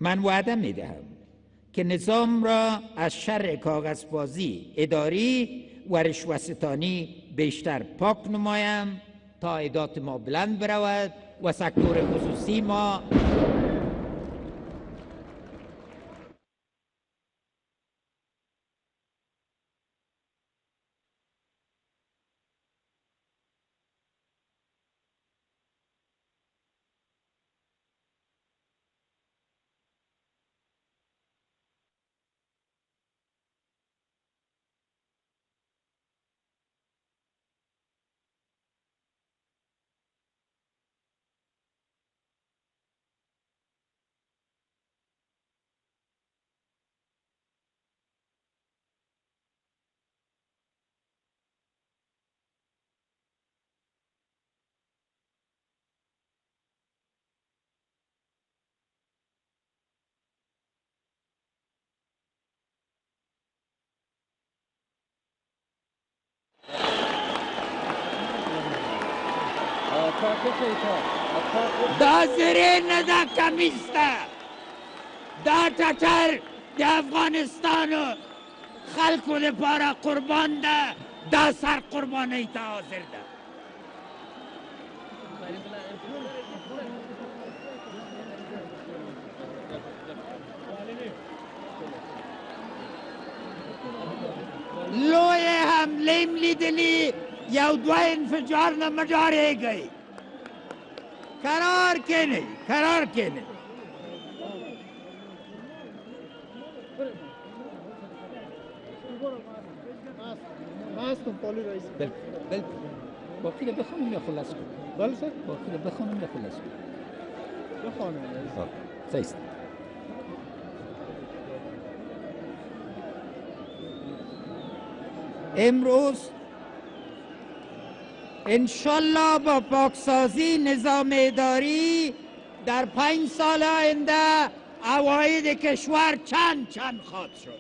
من وعده می دهم که نظام را از شر کاغذبازی اداری و رشوه‌ستانی بیشتر پاک نمایم تا عایدات ما بلند برود و سکتور خصوصی ما دا زری ندا کمیسته دا تتر د افغانستان و خلکو لپاره قربان ده دا سر قربانی تا حاضر ده لوی حمله لیدلی یو دو انفجار نه مډارېږئ قرار کنی قرار کنی هستم پالی رئیس. بل باقی رو بخونم یا خلاص کنم؟ بله سر؟ باقی رو بخونم یا خلاص کنم؟ بخوانم رئیس. سیست امروز انشالله با پاکسازی نظام اداری در 5 سال آینده عواید کشور چند خواهد شد.